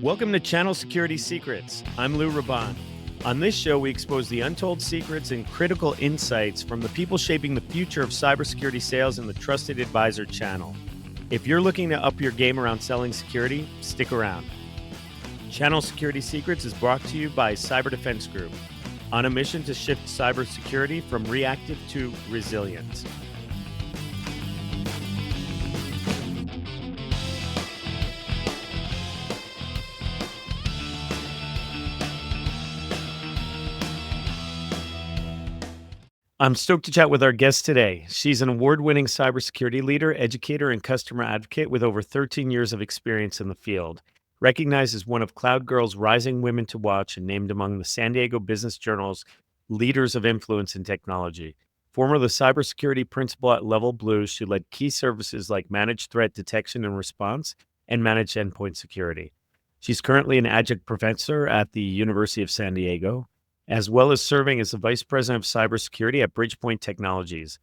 Welcome to Channel Security Secrets. I'm Lou Raban. On this show, we expose the untold secrets and critical insights from the people shaping the future of cybersecurity sales in the Trusted Advisor channel. If you're looking to up your game around selling security, stick around. Channel Security Secrets is brought to you by Cyber Defense Group, on a mission to shift cybersecurity from reactive to resilient. I'm stoked to chat with our guest today. She's an award-winning cybersecurity leader, educator, and customer advocate with over 13 years of experience in the field. Recognized as one of Cloud Girl's rising women to watch and named among the San Diego Business Journal's leaders of influence in technology. Former the cybersecurity principal at Level Blue, she led key services like managed threat detection and response and managed endpoint security. She's currently an adjunct professor at the University of San Diego, as well as serving as the Vice President of Cybersecurity at Bridgepointe Technologies.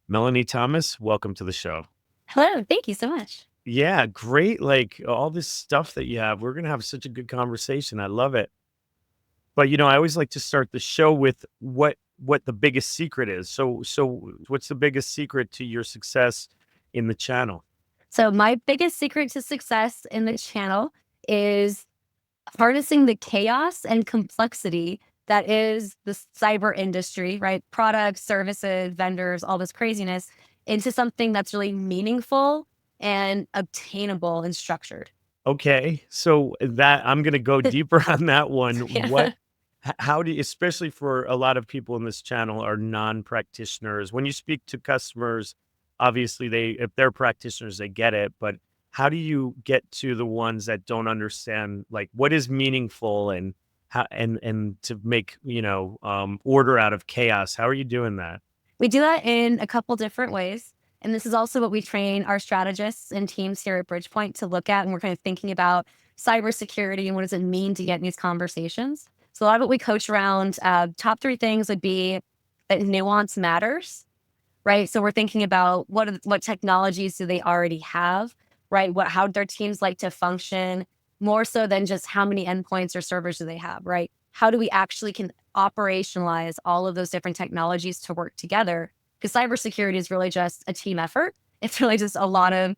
Melanie Thomas, welcome to the show. Hello, thank you so much. Yeah, great. Like all this stuff that you have, we're going to have such a good conversation. I love it. But, I always like to start the show with what the biggest secret is. So what's the biggest secret to your success in the channel? So my biggest secret to success in the channel is harnessing the chaos and complexity that is the cyber industry, right? Products, services, vendors, all this craziness into something that's really meaningful and obtainable and structured. Okay. So that I'm going to go deeper on that one. Yeah. How do you, especially for a lot of people in this channel are non-practitioners, when you speak to customers, obviously if they're practitioners, they get it, but how do you get to the ones that don't understand, like what is meaningful and how, and to make, order out of chaos? How are you doing that? We do that in a couple different ways. And this is also what we train our strategists and teams here at Bridgepointe to look at. And we're kind of thinking about cybersecurity and what does it mean to get in these conversations. So a lot of what we coach around, top three things would be that nuance matters, right? So we're thinking about what technologies do they already have, right? How do their teams like to function, more so than just how many endpoints or servers do they have, right? How do we actually can operationalize all of those different technologies to work together? Because cybersecurity is really just a team effort. It's really just a lot of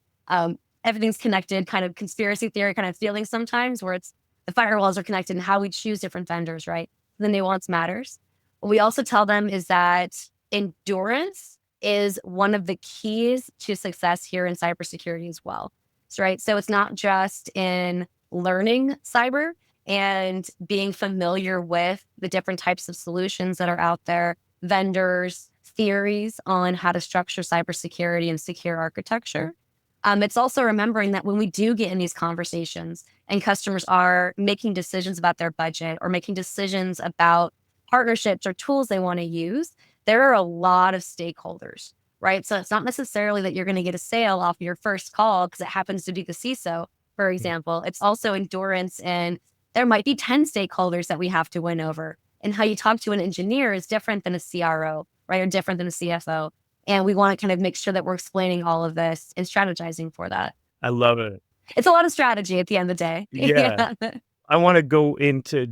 everything's connected, kind of conspiracy theory kind of feeling sometimes, where it's the firewalls are connected and how we choose different vendors, right? The nuance matters. What we also tell them is that endurance is one of the keys to success here in cybersecurity as well. So it's not just in learning cyber and being familiar with the different types of solutions that are out there, vendors, theories on how to structure cybersecurity and secure architecture. It's also remembering that when we do get in these conversations and customers are making decisions about their budget or making decisions about partnerships or tools they want to use, there are a lot of stakeholders, right? So it's not necessarily that you're going to get a sale off your first call because it happens to be the CISO, for example. It's also endurance, and there might be 10 stakeholders that we have to win over. And how you talk to an engineer is different than a CRO, right? Or different than a CFO. And we want to kind of make sure that we're explaining all of this and strategizing for that. I love it. It's a lot of strategy at the end of the day. Yeah. I want to go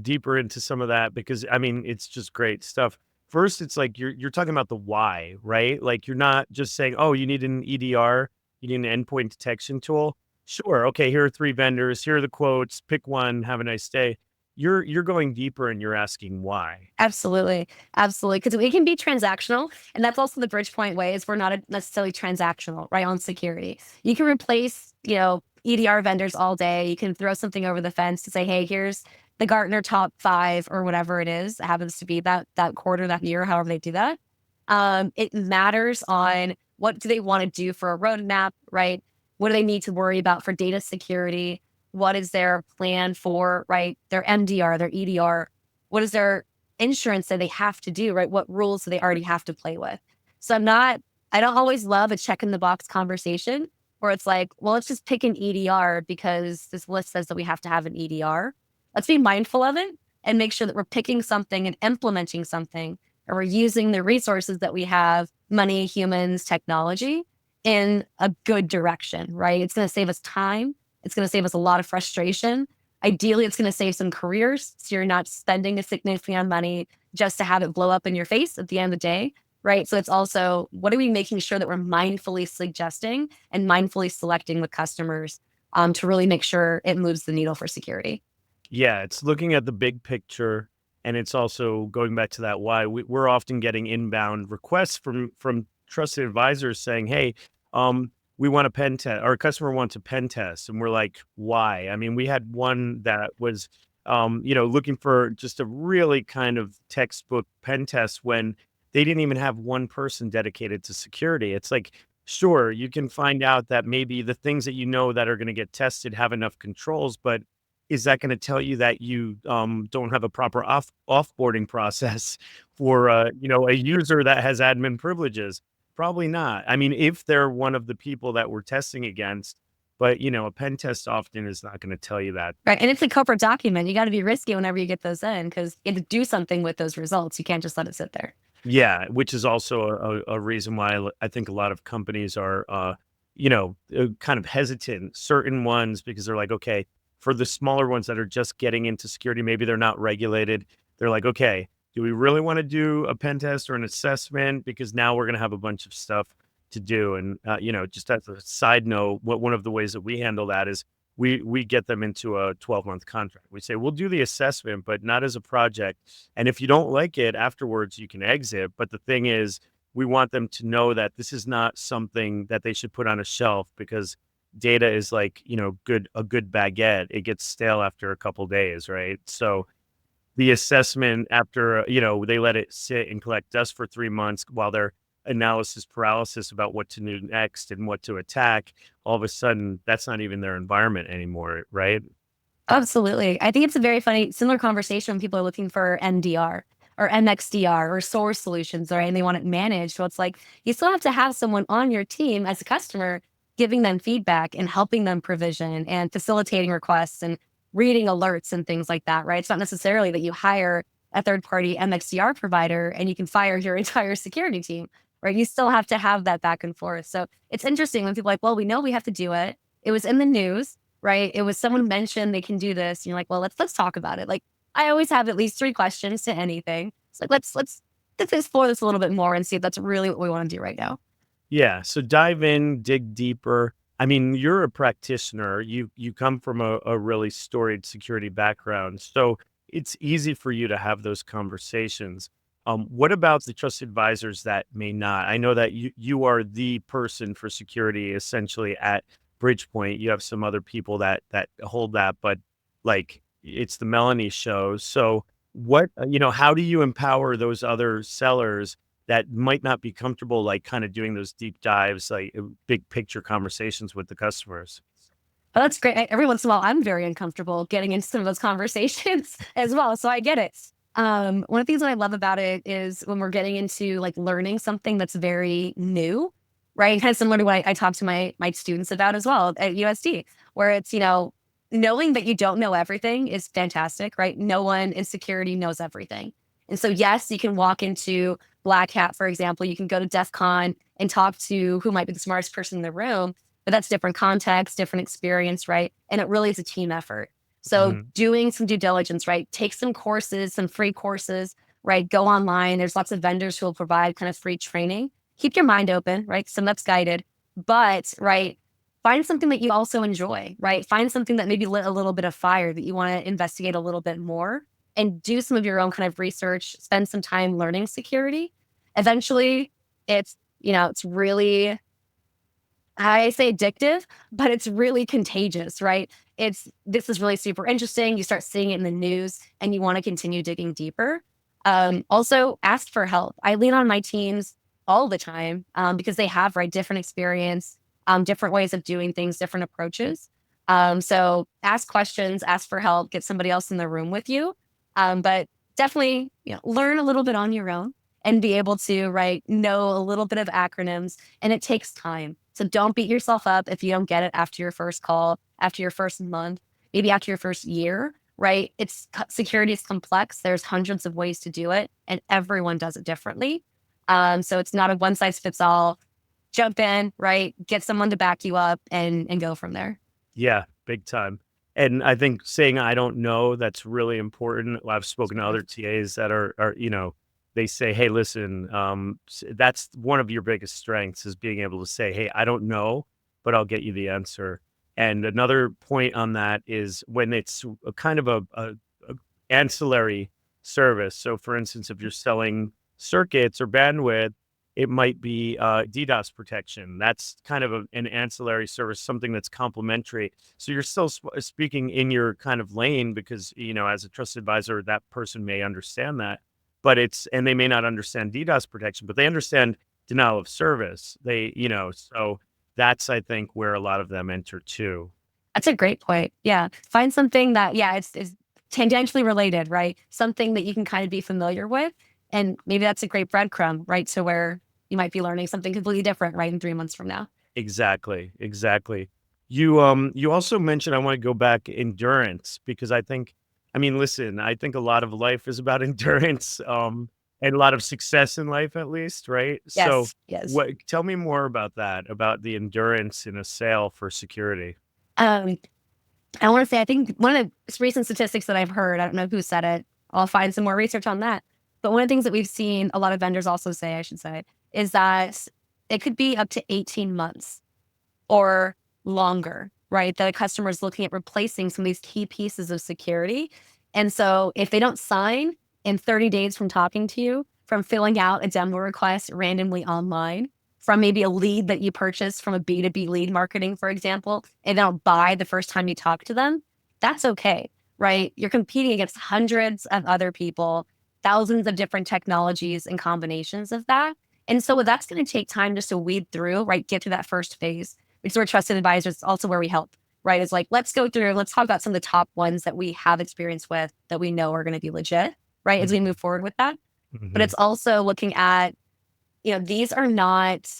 deeper into some of that because it's just great stuff. First, it's like you're talking about the why, right? Like you're not just saying, oh, you need an EDR, you need an endpoint detection tool. Sure. Okay. Here are 3 vendors. Here are the quotes. Pick one. Have a nice day. You're going deeper and you're asking why. Absolutely. Absolutely. Because we can be transactional. And that's also the Bridgepointe way is we're not necessarily transactional, right? On security. You can replace, EDR vendors all day. You can throw something over the fence to say, hey, here's the Gartner top 5 or whatever it is. It happens to be that quarter, that year, however they do that. It matters on what do they want to do for a roadmap, right? What do they need to worry about for data security? What is their plan for, right, their MDR, their EDR? What is their insurance that they have to do, right? What rules do they already have to play with? So I don't always love a check in the box conversation where it's like, well, let's just pick an EDR because this list says that we have to have an EDR. Let's be mindful of it and make sure that we're picking something and implementing something, and we're using the resources that we have, money, humans, technology, in a good direction, right? It's going to save us time. It's going to save us a lot of frustration, Ideally, it's going to save some careers. So you're not spending a significant amount of money just to have it blow up in your face at the end of the day. Right. So it's also, what are we making sure that we're mindfully suggesting and mindfully selecting with customers to really make sure it moves the needle for security? Yeah, it's looking at the big picture, and it's also going back to that why we're often getting inbound requests from trusted advisors saying, "Hey, we want a pen test. Our customer wants a pen test," and we're like, "Why?" I mean, we had one that was, looking for just a really kind of textbook pen test when they didn't even have one person dedicated to security. It's like, sure, you can find out that maybe the things that you know that are going to get tested have enough controls, but is that gonna tell you that you, don't have a proper offboarding process for, a user that has admin privileges? Probably not. I mean, if they're one of the people that we're testing against, but, a pen test often is not gonna tell you that. Right. And it's a corporate document. You got to be risky whenever you get those in because you have to do something with those results. You can't just let it sit there. Yeah, which is also a reason why I think a lot of companies are, kind of hesitant, certain ones, because they're like, okay, for the smaller ones that are just getting into security, maybe they're not regulated. They're like, okay, do we really want to do a pen test or an assessment? Because now we're going to have a bunch of stuff to do. And, just as a side note, what one of the ways that we handle that is we get them into a 12-month contract. We say, we'll do the assessment, but not as a project, and if you don't like it afterwards, you can exit. But the thing is, we want them to know that this is not something that they should put on a shelf because data is like, a good baguette. It gets stale after a couple days, right? So the assessment after, they let it sit and collect dust for 3 months while they're analysis paralysis about what to do next and what to attack. All of a sudden, that's not even their environment anymore, right? Absolutely. I think it's a very funny, similar conversation when people are looking for MDR or MXDR or source solutions, right? And they want it managed. So it's like you still have to have someone on your team as a customer giving them feedback and helping them provision and facilitating requests and reading alerts and things like that, right? It's not necessarily that you hire a third party MXDR provider and you can fire your entire security team, right? You still have to have that back and forth. So it's interesting when people are like, well, we know we have to do it. It was in the news, right? It was someone mentioned they can do this. And you're like, well, let's talk about it. Like I always have at least three questions to anything. It's like let's explore this a little bit more and see if that's really what we want to do right now. Yeah, so dive in, dig deeper. I mean, you're a practitioner. You come from a really storied security background, so it's easy for you to have those conversations. What about the trusted advisors that may not? I know that you are the person for security essentially at Bridgepoint. You have some other people that hold that, but like it's the Melanie show. So how do you empower those other sellers that might not be comfortable, like, kinda doing those deep dives, like, big picture conversations with the customers? But that's great. Every once in a while, I'm very uncomfortable getting into some of those conversations as well. So I get it. One of the things that I love about it is when we're getting into like learning something that's very new, right? Kind of similar to what I talk to my students about as well at USD, where it's, knowing that you don't know everything is fantastic, right? No one in security knows everything. And so, yes, you can walk into Black Hat, for example, you can go to DEF CON and talk to who might be the smartest person in the room, but that's different context, different experience, right? And it really is a team effort. So Mhm. doing some due diligence, right? Take some courses, some free courses, right? Go online. There's lots of vendors who will provide kind of free training. Keep your mind open, right? Some that's guided, but right, find something that you also enjoy, right? Find something that maybe lit a little bit of fire that you want to investigate a little bit more and do some of your own kind of research, spend some time learning security. Eventually, it's really, I say addictive, but it's really contagious, right? This is really super interesting. You start seeing it in the news and you want to continue digging deeper. Also, ask for help. I lean on my teams all the time because they have right different experience, different ways of doing things, different approaches. So ask questions, ask for help, get somebody else in the room with you. But definitely, learn a little bit on your own and be able to right know a little bit of acronyms, and it takes time. So don't beat yourself up if you don't get it after your first call, after your first month, maybe after your first year, right? Security is complex. There's hundreds of ways to do it, and everyone does it differently. So it's not a one size fits all. Jump in, right? Get someone to back you up and go from there. Yeah, big time. And I think saying I don't know, that's really important. I've spoken to Sure. other TAs that are they say, hey, listen, that's one of your biggest strengths is being able to say, hey, I don't know, but I'll get you the answer. And another point on that is when it's a kind of a ancillary service. So, for instance, if you're selling circuits or bandwidth, it might be DDoS protection. That's kind of an ancillary service, something that's complementary. So you're still speaking in your kind of lane because, as a trusted advisor, that person may understand that, but and they may not understand DDoS protection, but they understand denial of service. So that's, I think, where a lot of them enter too. That's a great point. Yeah. Find something that, yeah, it's tangentially related, right? Something that you can kind of be familiar with. And maybe that's a great breadcrumb, right? To where you might be learning something completely different, right? In 3 months from now. Exactly, exactly. You also mentioned I wanna go back endurance because I mean, listen, I think a lot of life is about endurance, and a lot of success in life at least, right? So, Yes. Yes. what tell me more about that, about the endurance in a sale for security. Um, I want to say, I think one of the recent statistics that I've heard, I don't know who said it. I'll find some more research on that. But one of the things that we've seen a lot of vendors also say, I should say, is that it could be up to 18 months or longer, right? That a customer is looking at replacing some of these key pieces of security. And so if they don't sign in 30 days from talking to you, from filling out a demo request randomly online, from maybe a lead that you purchased from a B2B lead marketing, for example, and they don't buy the first time you talk to them, that's okay, right? You're competing against hundreds of other people, thousands of different technologies and combinations of that. And so that's going to take time just to weed through, right? Get to that first phase, which is where trusted advisors also where we help, right? It's like, let's go through, let's talk about some of the top ones that we have experience with that we know are going to be legit, right? As we Mhm, move forward with that. But mhm, it's also looking at, these are not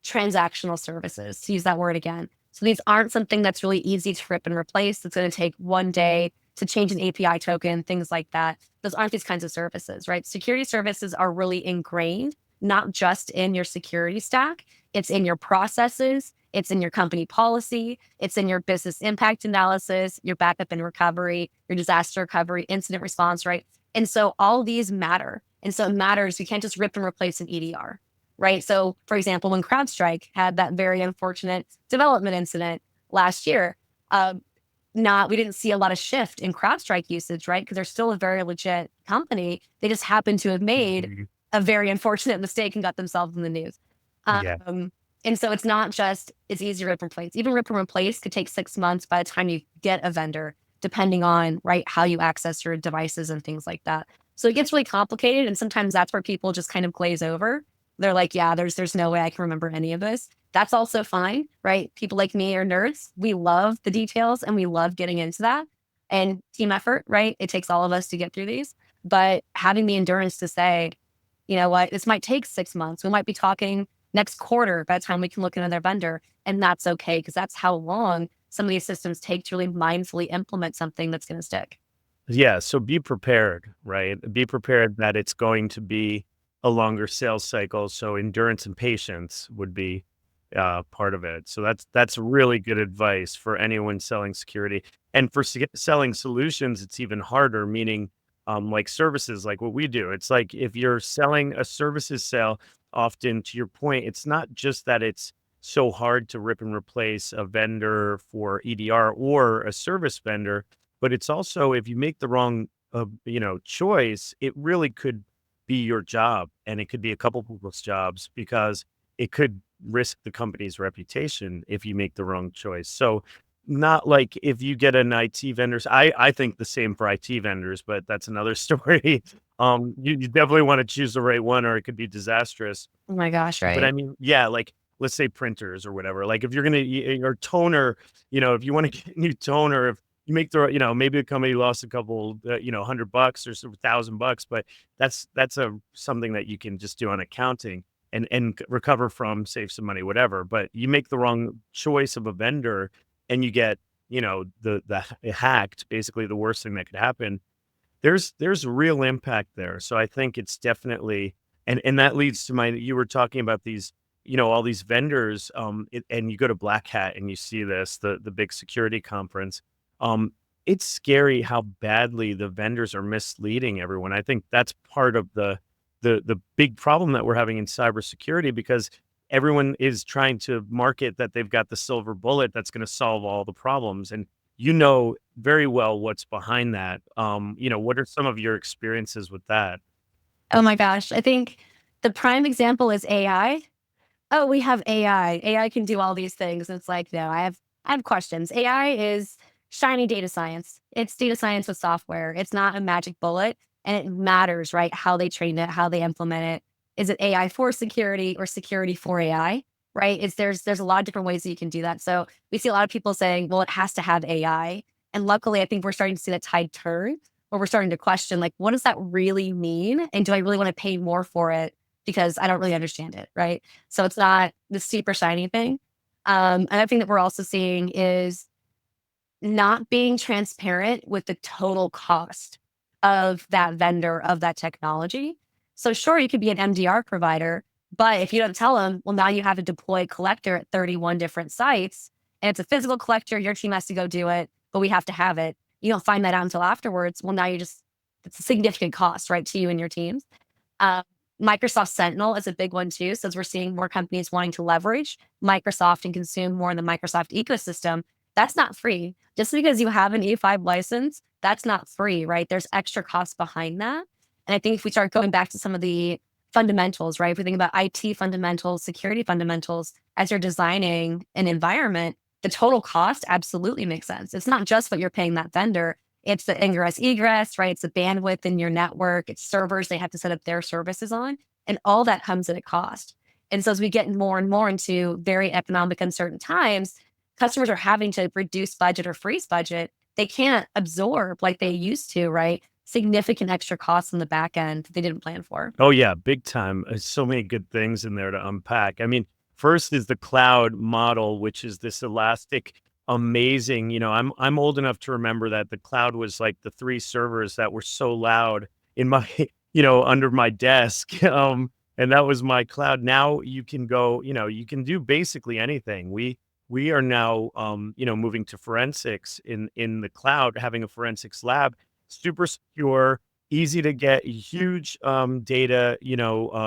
transactional services, to use that word again. So these aren't something that's really easy to rip and replace. It's going to take one day to change an API token, things like that. Those aren't these kinds of services, right? Security services are really ingrained, not just in your security stack, it's in your processes, it's in your company policy, it's in your business impact analysis, your backup and recovery, your disaster recovery, incident response, right? And so all these matter. And so it matters. You can't just rip and replace an EDR, right? So, for example, when CrowdStrike had that very unfortunate development incident last year, uh, not we didn't see a lot of shift in CrowdStrike usage, right? Because they're still a very legit company. They just happened to have made mhm. a very unfortunate mistake and got themselves in the news. Yeah. And so it's not just it's easy to rip and replace. Even rip and replace could take 6 months by the time you get a vendor, depending on right how you access your devices and things like that. So it gets really complicated, and sometimes that's where people just kind of glaze over. They're like, "Yeah, there's no way I can remember any of this." That's also fine, right? People like me are nerds. We love the details and we love getting into that and team effort, right? It takes all of us to get through these. But having the endurance to say, you know what, this might take 6 months. We might be talking next quarter by the time we can look at another vendor. And that's okay because that's how long some of these systems take to really mindfully implement something that's going to stick. Yeah, so be prepared, right? Be prepared that it's going to be a longer sales cycle, so endurance and patience would be, part of it. So that's really good advice for anyone selling security. And for selling solutions, it's even harder, meaning, like services, like what we do. It's like if you're selling a services sale, often to your point, it's not just that it's so hard to rip and replace a vendor for EDR or a service vendor, but it's also if you make the wrong, choice, it really could be your job, and it could be a couple people's jobs because it could risk the company's reputation if you make the wrong choice. So, not like if you get an IT vendors, I think the same for IT vendors, but that's another story. You definitely want to choose the right one, or it could be disastrous. Oh my gosh, But I right. mean, yeah, like, let's say printers or whatever, like, if you're gonna or toner, if you wanna get a new toner, if you make maybe the company lost a couple, $100 or so $1,000, but that's something that you can just do on accounting and recover from, save some money, whatever, but you make the wrong choice of a vendor and you get, hacked, basically the worst thing that could happen. There's real impact there. So I think it's definitely and that leads to my you were talking about these, all these vendors, and you go to Black Hat and you see this, the big security conference. Um, it's scary how badly the vendors are misleading everyone. I think that's part of the big problem that we're having in cybersecurity because everyone is trying to market that they've got the silver bullet that's going to solve all the problems, and you know very well what's behind that. What are some of your experiences with that? Oh my gosh. I think the prime example is AI. Oh, we have AI. AI can do all these things. And it's like, no, I have questions. AI is shiny data science. It's data science with software. It's not a magic bullet. And it matters, right? How they train it, how they implement it. Is it AI for security or security for AI? Right? There's a lot of different ways that you can do that. So we see a lot of people saying, well, it has to have AI. And luckily, I think we're starting to see that tide turn where we're starting to question, like, what does that really mean? And do I really want to pay more for it because I don't really understand it? Right. So it's not the super shiny thing. Another thing that we're also seeing is not being transparent with the total cost of that vendor, of that technology. So sure, you could be an MDR provider, but if you don't tell them, well, now you have to deploy a collector at 31 different sites and it's a physical collector, your team has to go do it, but we have to have it. You don't find that out until afterwards. Well, now it's a significant cost, right, to you and your teams. Uh, Microsoft Sentinel is a big one too. So as we're seeing more companies wanting to leverage Microsoft and consume more in the Microsoft ecosystem, that's not free. Just because you have an E5 license, that's not free, right? There's extra costs behind that. And I think if we start going back to some of the fundamentals, right? If we think about IT fundamentals, security fundamentals, as you're designing an environment, the total cost absolutely makes sense. It's not just what you're paying that vendor, it's the ingress egress, right? It's the bandwidth in your network, it's servers they have to set up their services on, and all that comes at a cost. And so as we get more and more into very economic uncertain times, customers are having to reduce budget or freeze budget. They can't absorb like they used to, right? Significant extra costs on the back end that they didn't plan for. Oh yeah, big time. So many good things in there to unpack. I mean, first is the cloud model, which is this elastic, amazing. I'm old enough to remember that the cloud was like the three servers that were so loud in my, under my desk. And that was my cloud. Now you can go, you can do basically anything. We are now moving to forensics in the cloud, having a forensics lab, super secure, easy to get, huge data,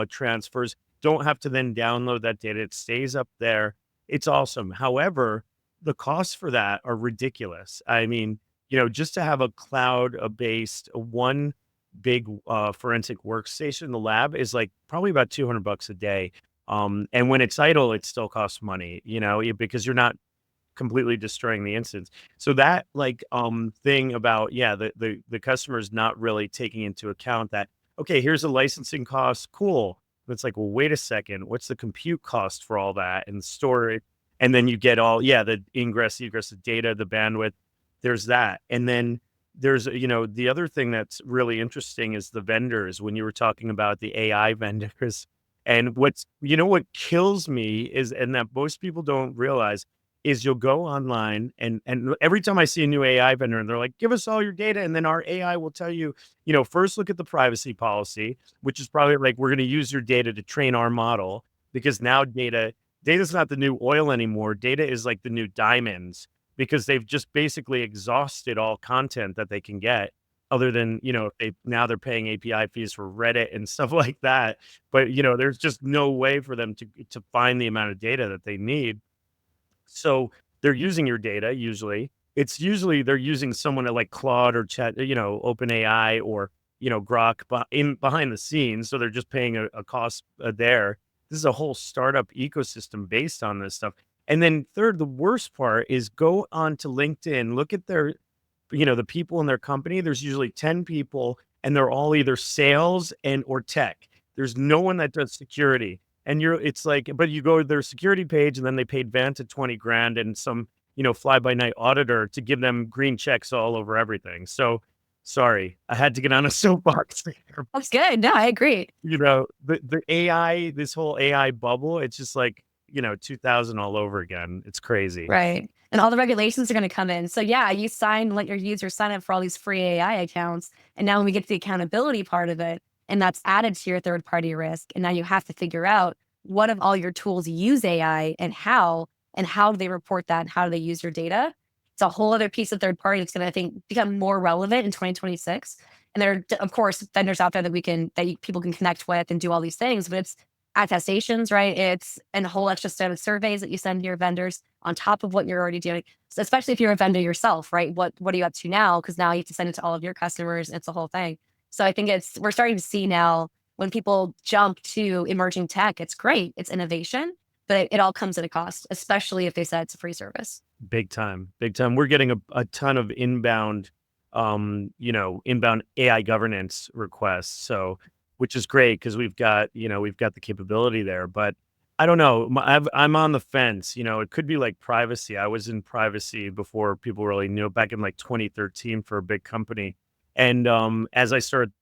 transfers. Don't have to then download that data. It stays up there. It's awesome. However, the costs for that are ridiculous. I mean, just to have a cloud based one big forensic workstation in the lab is like probably about $200 a day. And when it's idle, it still costs money, because you're not completely destroying the instance. So that like thing about the customer's not really taking into account that, okay, here's a licensing cost, cool. But it's like, well, wait a second, what's the compute cost for all that and storage? And then you get all, the ingress, egress of data, the bandwidth, there's that. And then there's, the other thing that's really interesting is the vendors when you were talking about the AI vendors. And what kills me is, and that most people don't realize, is you'll go online and every time I see a new AI vendor and they're like, give us all your data. And then our AI will tell you, first look at the privacy policy, which is probably like, we're going to use your data to train our model because now data's not the new oil anymore. Data is like the new diamonds because they've just basically exhausted all content that they can get other than, now they're paying API fees for Reddit and stuff like that. But, there's just no way for them to find the amount of data that they need. So they're using your data usually. It's usually they're using someone like Claude or Chat, OpenAI or, Grok behind the scenes. So they're just paying a cost there. This is a whole startup ecosystem based on this stuff. And then third, the worst part is go on to LinkedIn, look at their, the people in their company. There's usually 10 people and they're all either sales and or tech. There's no one that does security. And it's like, but you go to their security page and then they paid Vanta 20 grand and some, fly by night auditor to give them green checks all over everything. So sorry, I had to get on a soapbox there. That's good. No, I agree. The AI, this whole AI bubble, it's just like, 2000 all over again. It's crazy. Right. And all the regulations are going to come in. So yeah, you let your users sign up for all these free AI accounts. And now when we get to the accountability part of it, and that's added to your third party risk. And now you have to figure out what of all your tools use AI and how do they report that and how do they use your data? It's a whole other piece of third party that's going to, I think, become more relevant in 2026. And there are, of course, vendors out there people can connect with and do all these things, but it's attestations, right? It's a whole extra set of surveys that you send to your vendors on top of what you're already doing. So especially if you're a vendor yourself, right? What are you up to now? Because now you have to send it to all of your customers. It's a whole thing. So I think we're starting to see now when people jump to emerging tech, it's great, it's innovation, but it all comes at a cost, especially if they said it's a free service. Big time, big time. We're getting a ton of inbound, inbound AI governance requests. So, which is great because we've got the capability there. But I don't know. I'm on the fence. It could be like privacy. I was in privacy before people really knew back in like 2013 for a big company. And as I started,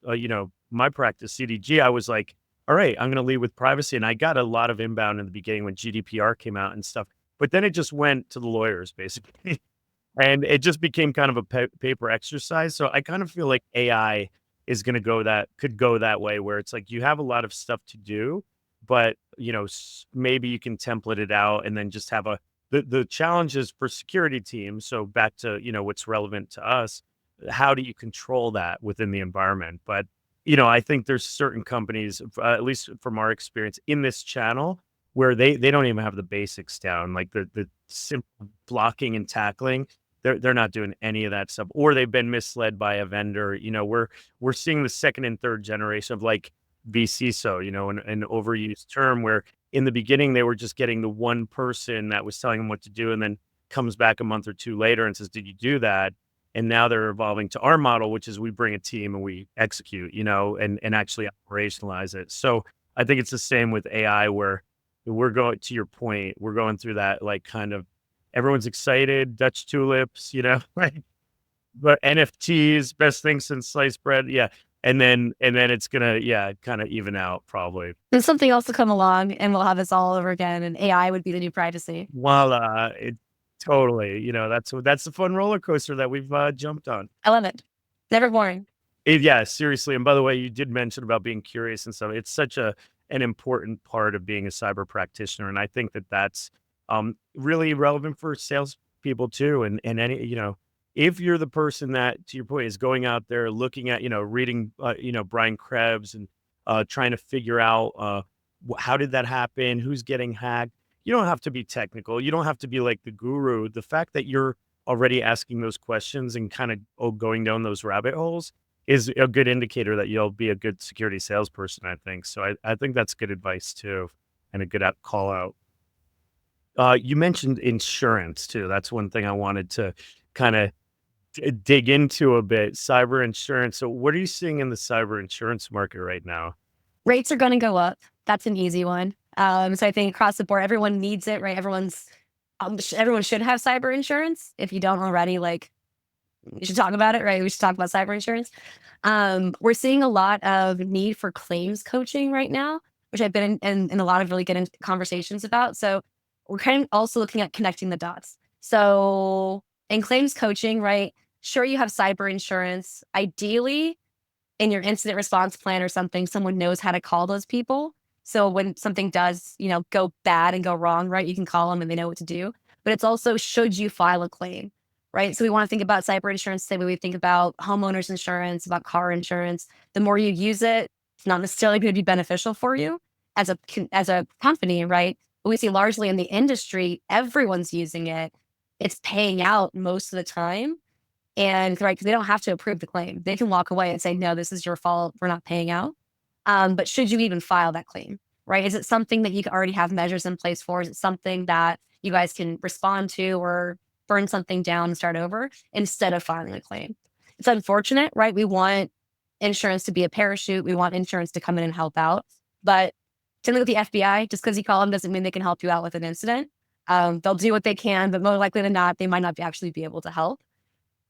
my practice CDG, I was like, all right, I'm going to lead with privacy. And I got a lot of inbound in the beginning when GDPR came out and stuff, but then it just went to the lawyers basically, and it just became kind of a paper exercise. So I kind of feel like AI is gonna could go that way where it's like you have a lot of stuff to do, but, maybe you can template it out and then just have the challenges for security teams. So back to, what's relevant to us, how do you control that within the environment? But, I think there's certain companies, at least from our experience in this channel, where they don't even have the basics down, like the simple blocking and tackling. They're not doing any of that stuff, or they've been misled by a vendor. We're seeing the second and third generation of like VCISO, an overused term where in the beginning they were just getting the one person that was telling them what to do, and then comes back a month or two later and says, "Did you do that?" And now they're evolving to our model, which is we bring a team and we execute, and actually operationalize it. So I think it's the same with AI where we're going to your point, we're going through that like kind of everyone's excited, Dutch tulips, right? But NFTs, best thing since sliced bread. Yeah. And then it's gonna, yeah, kind of even out probably. And something else will come along and we'll have this all over again. And AI would be the new privacy. Voila. It totally, that's the fun roller coaster that we've jumped on. I love it. Never boring. Yeah, seriously. And by the way, you did mention about being curious and stuff. It's such an important part of being a cyber practitioner, and I think that that's really relevant for salespeople too. And any, if you're the person that, to your point, is going out there looking at, reading, Brian Krebs and trying to figure out how did that happen, who's getting hacked. You don't have to be technical. You don't have to be like the guru. The fact that you're already asking those questions and kind of going down those rabbit holes is a good indicator that you'll be a good security salesperson, I think. So I think that's good advice too, and a good call out. You mentioned insurance too. That's one thing I wanted to kind of dig into a bit. Cyber insurance. So what are you seeing in the cyber insurance market right now? Rates are going to go up. That's an easy one. So I think across the board, everyone needs it, right? Everyone should have cyber insurance. If you don't already, like, we should talk about it, right? We should talk about cyber insurance. We're seeing a lot of need for claims coaching right now, which I've been in a lot of really good conversations about. So we're kind of also looking at connecting the dots. So in claims coaching, right? Sure, you have cyber insurance. Ideally, in your incident response plan or something, someone knows how to call those people. So when something does, go bad and go wrong, right, you can call them and they know what to do. But it's also, should you file a claim, right? So we want to think about cyber insurance the same way we think about homeowners insurance, about car insurance. The more you use it, it's not necessarily going to be beneficial for you as a company, right? But we see largely in the industry, everyone's using it. It's paying out most of the time. And right, because they don't have to approve the claim. They can walk away and say, no, this is your fault. We're not paying out. But should you even file that claim, right? Is it something that you already have measures in place for? Is it something that you guys can respond to or burn something down and start over instead of filing a claim? It's unfortunate, right? We want insurance to be a parachute. We want insurance to come in and help out. But typically with the FBI, just because you call them doesn't mean they can help you out with an incident. They'll do what they can, but more likely than not, they might not actually be able to help.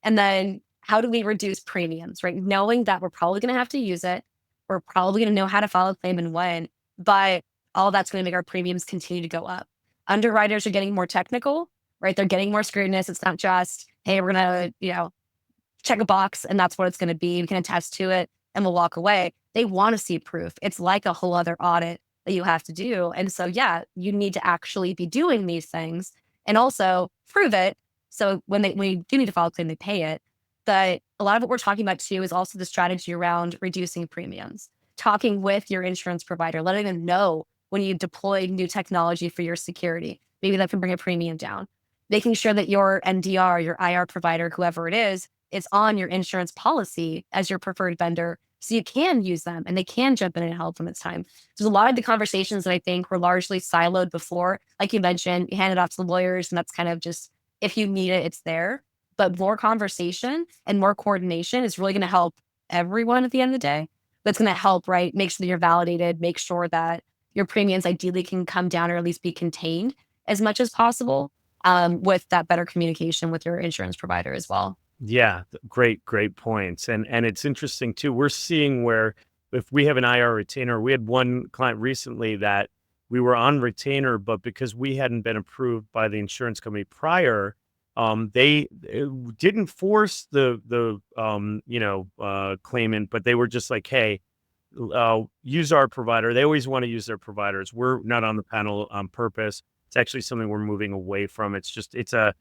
And then how do we reduce premiums, right? Knowing that we're probably going to have to use it. We're probably going to know how to file a claim and when, but all that's going to make our premiums continue to go up. Underwriters are getting more technical, right? They're getting more scrutinous. It's not just, hey, we're going to, check a box and that's what it's going to be. We can attest to it and we'll walk away. They want to see proof. It's like a whole other audit that you have to do. And so, yeah, you need to actually be doing these things and also prove it So when you do need to file a claim, they pay it. But a lot of what we're talking about too is also the strategy around reducing premiums, talking with your insurance provider, letting them know when you deploy new technology for your security. Maybe that can bring a premium down. Making sure that your NDR, your IR provider, whoever it is on your insurance policy as your preferred vendor. So you can use them and they can jump in and help when it's time. There's a lot of the conversations that I think were largely siloed before. Like you mentioned, you hand it off to the lawyers, and that's kind of just if you need it, it's there. But more conversation and more coordination is really going to help everyone at the end of the day. That's going to help, right? Make sure that you're validated, make sure that your premiums ideally can come down or at least be contained as much as possible, with that better communication with your insurance provider as well. Yeah, great points. And it's interesting too. We're seeing where if we have an IR retainer, we had one client recently that we were on retainer, but because we hadn't been approved by the insurance company prior, they didn't force the claimant, but they were just like, hey, use our provider. They always want to use their providers. We're not on the panel on purpose. It's actually something we're moving away from. It's a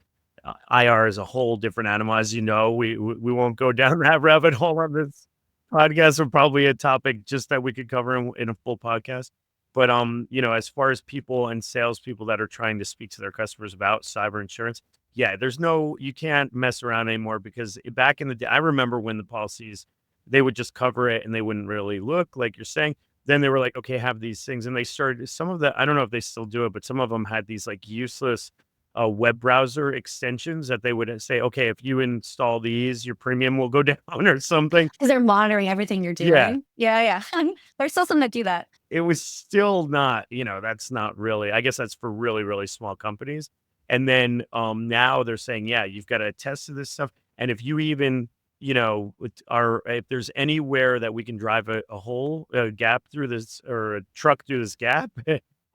IR is a whole different animal, as you know. We won't go down that rabbit hole on this podcast. Or probably a topic just that we could cover in a full podcast. But as far as people and salespeople that are trying to speak to their customers about cyber insurance, yeah, you can't mess around anymore because back in the day, I remember when the policies they would just cover it and they wouldn't really look like you're saying. Then they were like, okay, have these things, and they started some of the I don't know if they still do it, but some of them had these like useless web browser extensions that they would say, okay, if you install these, your premium will go down or something. Because they're monitoring everything you're Yeah, doing. Yeah, yeah. There's still some that do that. it was still not, that's not really, I guess that's for really, really small companies. And then now they're saying, yeah, you've got to attest to this stuff. And if you even, if there's anywhere that we can drive a hole, a gap through this or a truck through this gap,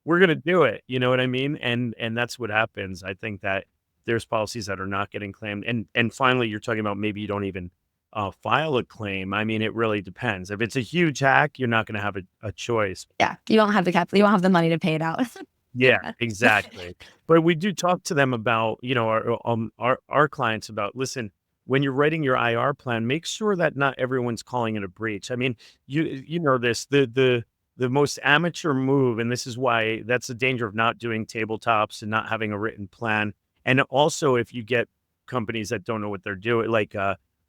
we're going to do it. You know what I mean? And that's what happens. I think that there's policies that are not getting claimed. And finally, you're talking about maybe you don't even file a claim. I mean, it really depends. If it's a huge hack, you're not going to have a choice. Yeah, you don't have the capital, you don't have the money to pay it out. Yeah, exactly. But we do talk to them about, our clients about, listen, when you're writing your IR plan, make sure that not everyone's calling it a breach. I mean, you know this, the most amateur move, and this is why that's the danger of not doing tabletops and not having a written plan. And also if you get companies that don't know what they're doing, like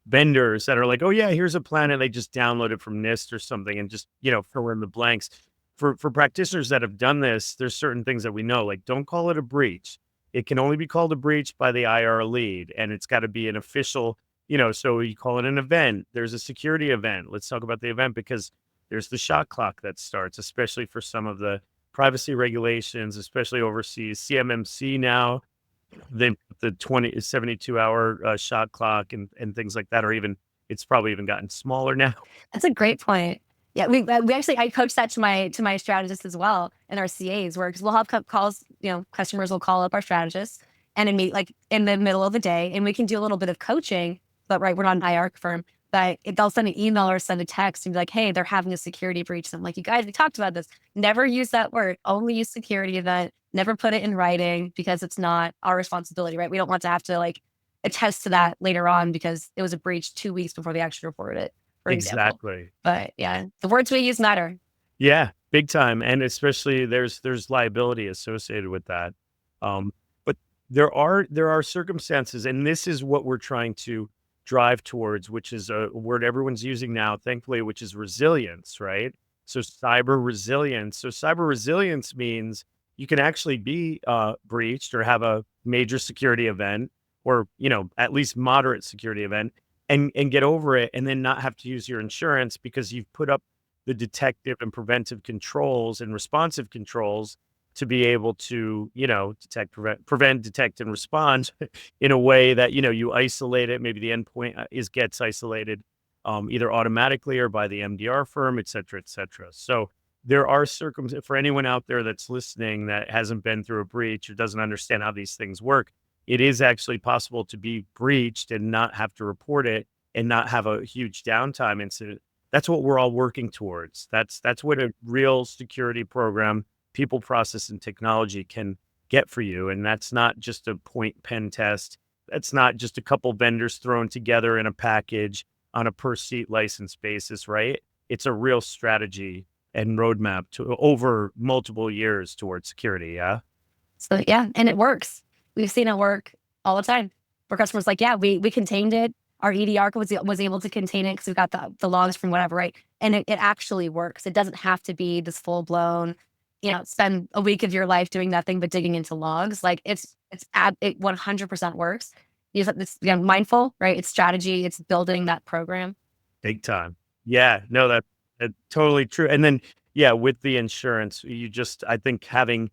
vendors that are like, oh yeah, here's a plan, and they just download it from NIST or something and just, fill in the blanks. For practitioners that have done this, there's certain things that we know, like don't call it a breach. It can only be called a breach by the IR lead, and it's got to be an official, so you call it an event. There's a security event. Let's talk about the event because there's the shot clock that starts, especially for some of the privacy regulations, especially overseas. CMMC now, the 72-hour shot clock and things like that, or even it's probably even gotten smaller now. That's a great point. Yeah, we actually I coach that to my strategists as well and our CAs where because we'll have calls, customers will call up our strategists and meet like in the middle of the day, and we can do a little bit of coaching. But right, we're not an IR firm, but they'll send an email or send a text and be like, "Hey, they're having a security breach." And I'm like, "You guys, we talked about this. Never use that word. Only use security event. Never put it in writing because it's not our responsibility, right? We don't want to have to like attest to that later on because it was a breach 2 weeks before they actually reported it, for example." Exactly. But yeah, the words we use matter. Yeah, big time, and especially there's liability associated with that. But there are circumstances, and this is what we're trying to drive towards, which is a word everyone's using now, thankfully, which is resilience, right? So cyber resilience. So cyber resilience means you can actually be breached or have a major security event, or at least moderate security event, and get over it, and then not have to use your insurance because you've put up the detective and preventive controls and responsive controls to be able to, detect, prevent, detect, and respond in a way that, you isolate it. Maybe the endpoint gets isolated either automatically or by the MDR firm, et cetera, et cetera. So there are circumstances for anyone out there that's listening that hasn't been through a breach or doesn't understand how these things work. It is actually possible to be breached and not have to report it and not have a huge downtime incident. That's what we're all working towards. That's what a real security program, people, process, and technology can get for you. And that's not just a point pen test. It's not just a couple vendors thrown together in a package on a per seat license basis, right? It's a real strategy and roadmap to over multiple years towards security. Yeah. So yeah, and it works. We've seen it work all the time. Where customers like, yeah, we contained it. Our EDR was able to contain it because we got the logs from whatever, right? And it actually works. It doesn't have to be this full blown, spend a week of your life doing nothing but digging into logs. Like it 100% works. You just this mindful, right? It's strategy. It's building that program. Big time. Yeah, no, that's totally true. And then, yeah, with the insurance, I think having,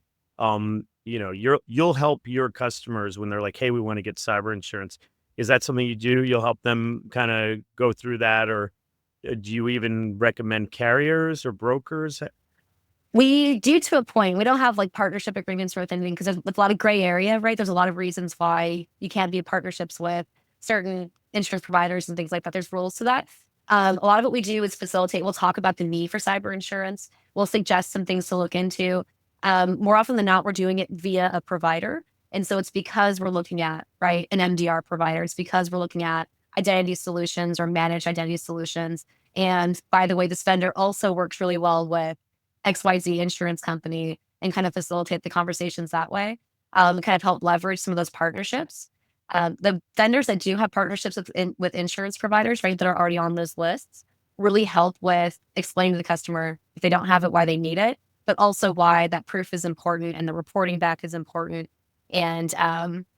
you'll help your customers when they're like, "Hey, we want to get cyber insurance." Is that something you do? You'll help them kind of go through that, or do you even recommend carriers or brokers? We do to a point. We don't have like partnership agreements or anything because there's a lot of gray area, right? There's a lot of reasons why you can't be in partnerships with certain insurance providers and things like that. There's rules to that. A lot of what we do is facilitate. We'll talk about the need for cyber insurance. We'll suggest some things to look into. More often than not, we're doing it via a provider. And so it's because we're looking at, right, an MDR provider. It's because we're looking at identity solutions or managed identity solutions. And by the way, this vendor also works really well with XYZ insurance company and kind of facilitate the conversations that way, kind of help leverage some of those partnerships. The vendors that do have partnerships with insurance providers, right, that are already on those lists, really help with explaining to the customer if they don't have it, why they need it, but also why that proof is important and the reporting back is important, and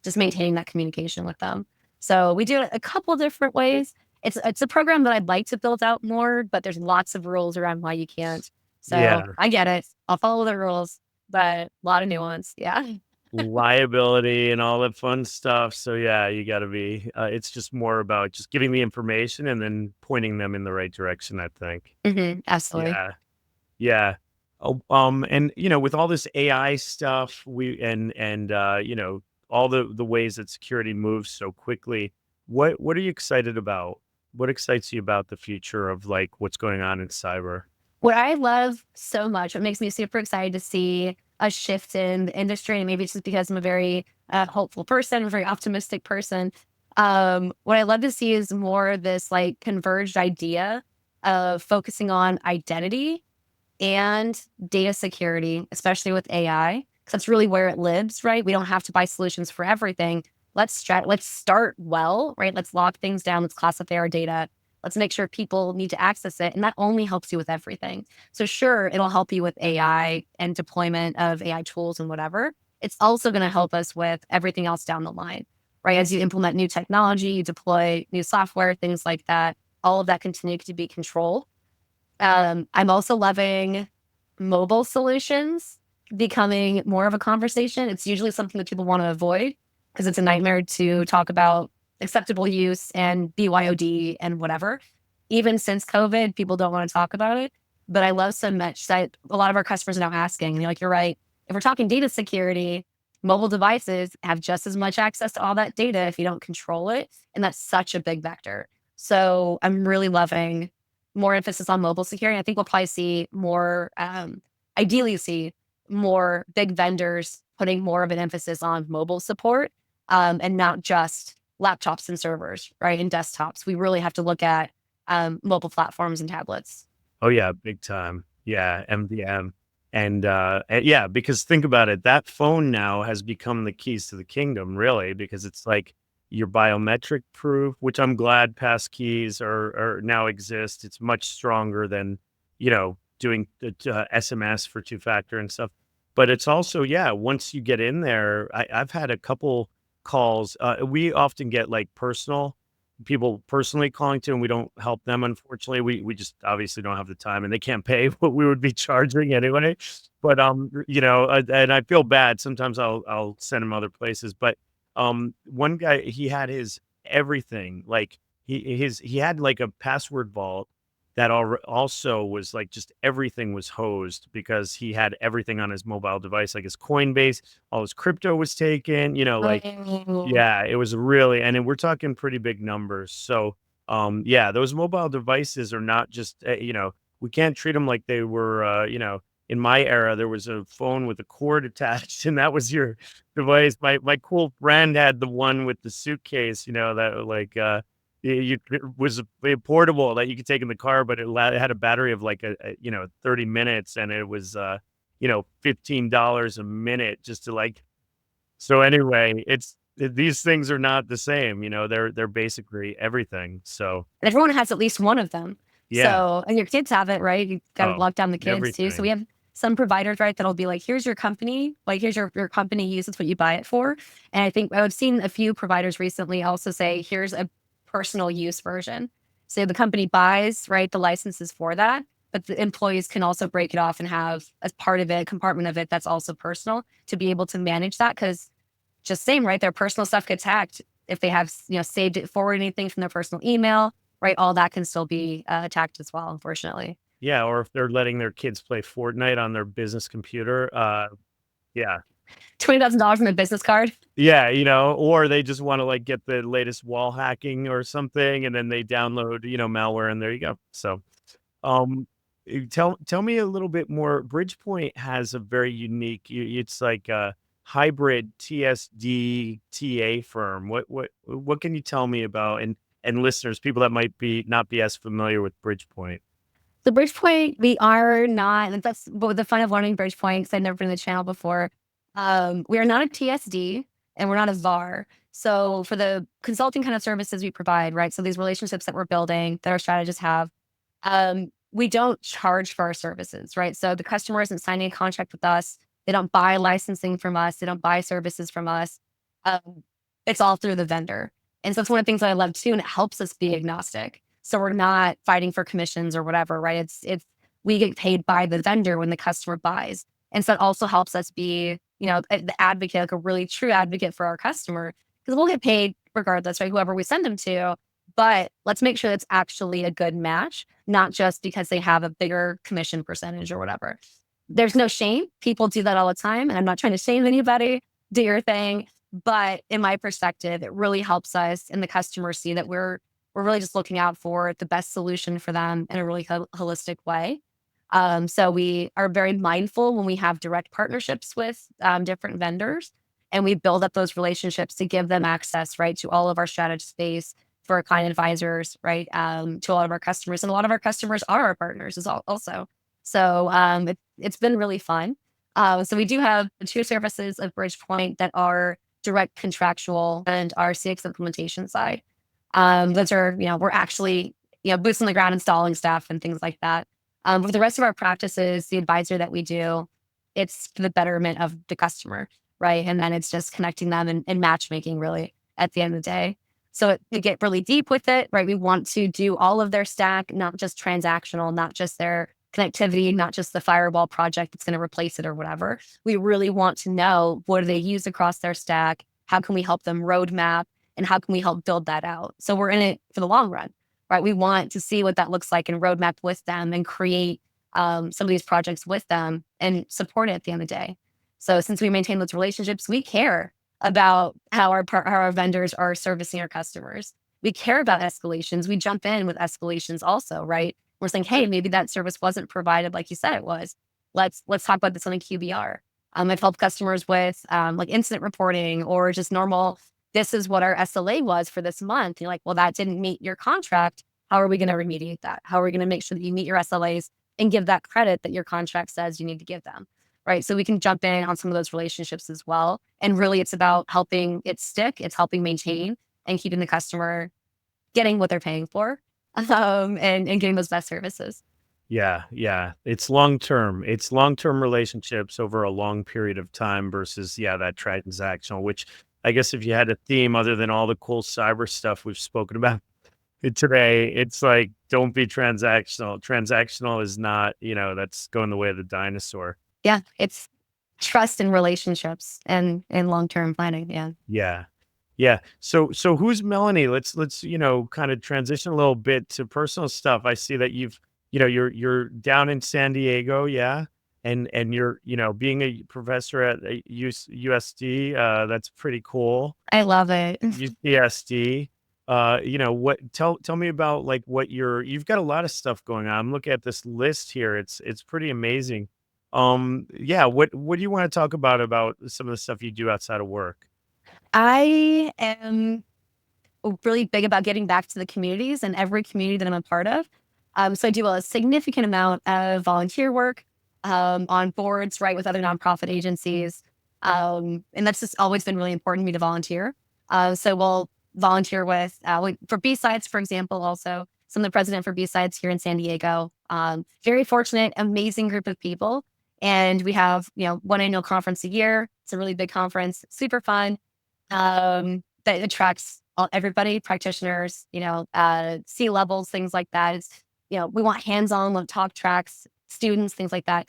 just maintaining that communication with them. So we do it a couple different ways. It's a program that I'd like to build out more, but there's lots of rules around why you can't. So Yeah, I get it. I'll follow the rules, but a lot of nuance. Yeah. liability and all that fun stuff. So yeah, you got to be. It's just more about just giving the information and then pointing them in the right direction, I think. Absolutely. Yeah. Yeah. Oh, and with all this AI stuff, all the ways that security moves so quickly, what are you excited about? What excites you about the future of like what's going on in cyber? What I love so much, what makes me super excited to see a shift in the industry, and maybe it's just because I'm a very hopeful person, a very optimistic person. What I love to see is more of this like converged idea of focusing on identity and data security, especially with AI, because that's really where it lives, right? We don't have to buy solutions for everything. Let's start well, right? Let's lock things down. Let's classify our data. Let's make sure people need to access it. And that only helps you with everything. So sure, it'll help you with AI and deployment of AI tools and whatever. It's also going to help us with everything else down the line, right? As you implement new technology, you deploy new software, things like that, all of that continue to be controlled. I'm also loving mobile solutions becoming more of a conversation. It's usually something that people want to avoid because it's a nightmare to talk about acceptable use and BYOD and whatever. Even since COVID, people don't want to talk about it. But I love so much that a lot of our customers are now asking, like, you're right. If we're talking data security, mobile devices have just as much access to all that data if you don't control it. And that's such a big vector. So I'm really loving more emphasis on mobile security. I think we'll probably see more, ideally, see more big vendors putting more of an emphasis on mobile support, and not just laptops and servers, right? And desktops. We really have to look at mobile platforms and tablets. Oh yeah, big time. Yeah, MDM. And yeah, because think about it, that phone now has become the keys to the kingdom, really, because it's like your biometric proof, which I'm glad passkeys are now exist. It's much stronger than, doing the SMS for two factor and stuff. But it's also, yeah, once you get in there, I've had a couple calls. We often get like people personally calling to, and we don't help them. Unfortunately, we just obviously don't have the time, and they can't pay what we would be charging anyway. But and I feel bad sometimes. I'll send him other places. But one guy, he had his everything, like he had like a password vault that also was like just everything was hosed because he had everything on his mobile device, like his Coinbase, all his crypto was taken. Like Oh, yeah, it was really, and then we're talking pretty big numbers. So, yeah, those mobile devices are not just, we can't treat them like they were, in my era, there was a phone with a cord attached, and that was your device. My cool friend had the one with the suitcase, that like, it was a portable that you could take in the car, but it had a battery of like 30 minutes, and it was, $15 a minute just to like. So anyway, these things are not the same, they're basically everything. So And everyone has at least one of them. yeah. So, and your kids have it, right? You got to Oh, lock down the kids too. So we everything. have some providers, right, that'll be like, here's your company, like here's your company use, it's what you buy it for. And I think I've seen a few providers recently also say, here's a personal use version. So the company buys, right, the licenses for that, but the employees can also break it off and have as part of it, compartment of it that's also personal to be able to manage that. Cause just same, right? Their personal stuff gets hacked. If they have, saved it, forward anything from their personal email, right? All that can still be attacked as well, unfortunately. Yeah, or if they're letting their kids play Fortnite on their business computer, yeah. $20,000 in a business card. Yeah, or they just wanna, like, get the latest wall hacking or something, and then they download, malware, and there you go. So, um, tell me a little bit more. Bridgepoint has a very unique it's like a hybrid TSD TA firm. What can you tell me about, and listeners, people that might be not be as familiar with Bridgepoint? The Bridgepoint, we are not, and that's but the fun of learning Bridgepoint, because I've never been to the channel before. We are not a TSD and we're not a VAR. So for the consulting kind of services we provide, right? So these relationships that we're building, that our strategists have, we don't charge for our services, right? So the customer isn't signing a contract with us. They don't buy licensing from us. They don't buy services from us. Um, it's all through the vendor. And so it's one of the things that I love too, and it helps us be agnostic. So we're not fighting for commissions or whatever, right? It's we get paid by the vendor when the customer buys. And so it also helps us be, the advocate, like a really true advocate for our customer, because we'll get paid regardless, right? Whoever we send them to. But let's make sure it's actually a good match, not just because they have a bigger commission percentage or whatever. There's no shame. People do that all the time. And I'm not trying to shame anybody. Do your thing. But in my perspective, it really helps us and the customer see that we're really just looking out for the best solution for them in a really holistic way. So we are very mindful when we have direct partnerships with different vendors, and we build up those relationships to give them access, right, to all of our strategy space for our client advisors, right, to a lot of our customers, and a lot of our customers are our partners also. So it's been really fun. So we do have two services of Bridgepoint that are direct contractual and our CX implementation side. Those are, we're actually, boots on the ground installing stuff and things like that. With the rest of our practices, the advisor that we do, it's for the betterment of the customer, right? And then it's just connecting them and matchmaking really at the end of the day. So we get really deep with it, right? We want to do all of their stack, not just transactional, not just their connectivity, not just the firewall project that's going to replace it or whatever. We really want to know, what do they use across their stack? How can we help them roadmap? And how can we help build that out? So we're in it for the long run, right? We want to see what that looks like and roadmap with them and create some of these projects with them and support it at the end of the day. So since we maintain those relationships, we care about how our vendors are servicing our customers. We care about escalations. We jump in with escalations also, right? We're saying, hey, maybe that service wasn't provided like you said it was. Let's talk about this on a QBR. I've helped customers with like incident reporting or just normal. This is what our SLA was for this month. You're like, well, that didn't meet your contract. How are we going to remediate that? How are we going to make sure that you meet your SLAs and give that credit that your contract says you need to give them? Right. So we can jump in on some of those relationships as well. And really, it's about helping it stick. It's helping maintain and keeping the customer getting what they're paying for, and getting those best services. Yeah, yeah. It's long term. It's long-term relationships over a long period of time versus, yeah, that transactional, which I guess if you had a theme other than all the cool cyber stuff we've spoken about today, it's like, don't be transactional. Transactional is not, that's going the way of the dinosaur. Yeah. It's trust in relationships and long-term planning. Yeah. Yeah. Yeah. So who's Melanie? Let's, kind of transition a little bit to personal stuff. I see that you're down in San Diego, yeah? And you're, being a professor at USD, that's pretty cool. I love it. UCSD. What tell me about like what you've got a lot of stuff going on. I'm looking at this list here. It's pretty amazing. Yeah, what do you want to talk about some of the stuff you do outside of work? I am really big about getting back to the communities and every community that I'm a part of. So I do a significant amount of volunteer work on boards, right, with other nonprofit agencies. And that's just always been really important to me to volunteer. So we'll volunteer with, for B-Sides, for example, also. So I'm the president for B-Sides here in San Diego. Very fortunate, amazing group of people. And we have, one annual conference a year. It's a really big conference, super fun, that attracts everybody, practitioners, C-levels, things like that. We want hands-on talk tracks, students, things like that.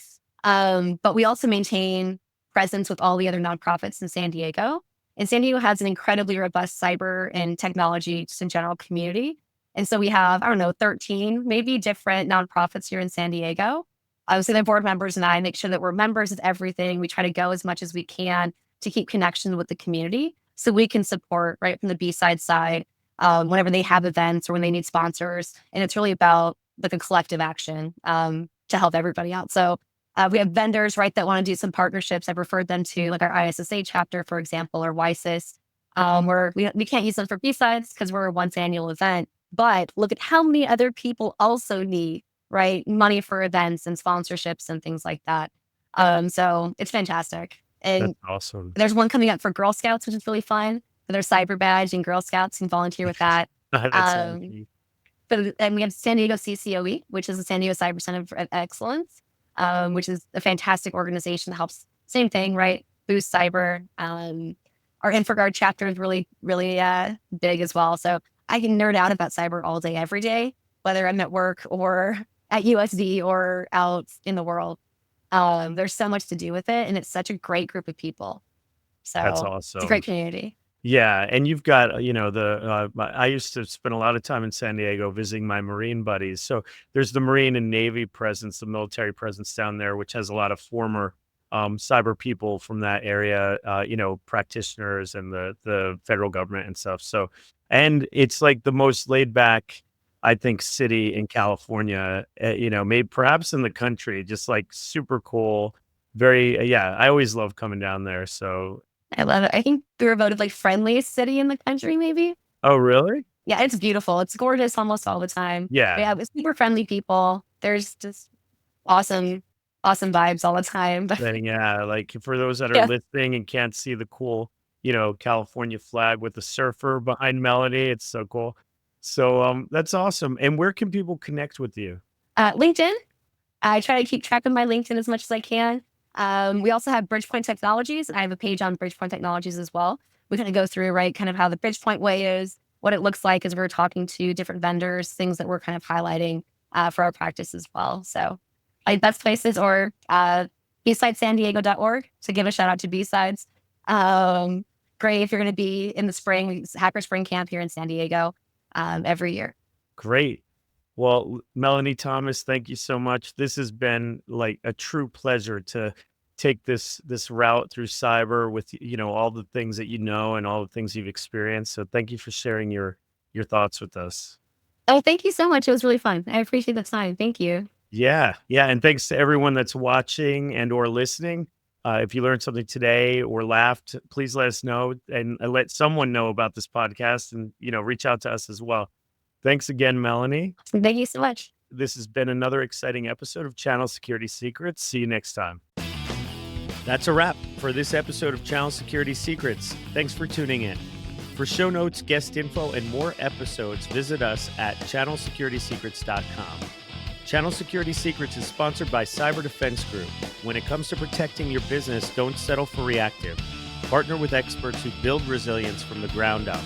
But we also maintain presence with all the other nonprofits in San Diego. And San Diego has an incredibly robust cyber and technology, just in general, community. And so we have, I don't know, 13 maybe different nonprofits here in San Diego. So the board members and I make sure that we're members of everything. We try to go as much as we can to keep connection with the community so we can support right from the B-side side whenever they have events or when they need sponsors. And it's really about like a collective action to help everybody out. So we have vendors, right, that want to do some partnerships. I've referred them to like our ISSA chapter, for example, or WISIS, where we can't use them for B-sides because we're a once annual event. But look at how many other people also need, right, money for events and sponsorships and things like that. So it's fantastic. That's And awesome. there's one coming up for Girl Scouts, which is really fun. For their cyber badge and Girl Scouts and volunteer with that. That sounds Um, neat. and we have San Diego CCOE, which is the San Diego Cyber Center of Excellence, which is a fantastic organization that helps, same thing, right? Boost cyber. Our InfraGard chapter is really, really big as well. So I can nerd out about cyber all day, every day, whether I'm at work or at USD or out in the world. There's so much to do with it, and it's such a great group of people. That's So it's a awesome. great community. Yeah, and you've got, I used to spend a lot of time in San Diego visiting my Marine buddies. So there's the Marine and Navy presence, the military presence down there, which has a lot of former cyber people from that area, practitioners and the federal government and stuff. So, and it's like the most laid back, I think, city in California, maybe perhaps in the country, just like super cool. Very, yeah, I always love coming down there. So, I love it. I think we were voted like friendliest city in the country, maybe. oh, really? Yeah, it's beautiful. It's gorgeous almost all the time. But Yeah. yeah, it's super friendly people. There's just awesome, awesome vibes all the time. But Then, yeah, like, for those that are yeah, listening and can't see the cool, California flag with the surfer behind Melanie, it's so cool. So, that's awesome, and where can people connect with you? LinkedIn. I try to keep track of my LinkedIn as much as I can. We also have Bridgepointe Technologies. I have a page on Bridgepointe Technologies as well. We kind of go through, right, kind of how the Bridgepointe way is, what it looks like as we're talking to different vendors, things that we're kind of highlighting for our practice as well. So, best places or bsidesandiego.org. So, give a shout out to B-Sides. Um, Great if you're going to be in the spring, Hacker Spring Camp here in San Diego every year. Great. Well, Melanie Thomas, thank you so much. This has been, like, a true pleasure to take this route through cyber with, all the things that you know and all the things you've experienced, so thank you for sharing your thoughts with us. Oh, thank you so much. It was really fun. I appreciate the time. Thank you. Yeah, yeah, and thanks to everyone that's watching and or listening. If you learned something today or laughed, please let us know and let someone know about this podcast and, reach out to us as well. Thanks again, Melanie. Thank you so much. This has been another exciting episode of Channel Security Secrets. See you next time. That's a wrap for this episode of Channel Security Secrets. Thanks for tuning in. For show notes, guest info, and more episodes, visit us at channelsecuritysecrets.com. Channel Security Secrets is sponsored by Cyber Defense Group. When it comes to protecting your business, don't settle for reactive. Partner with experts who build resilience from the ground up.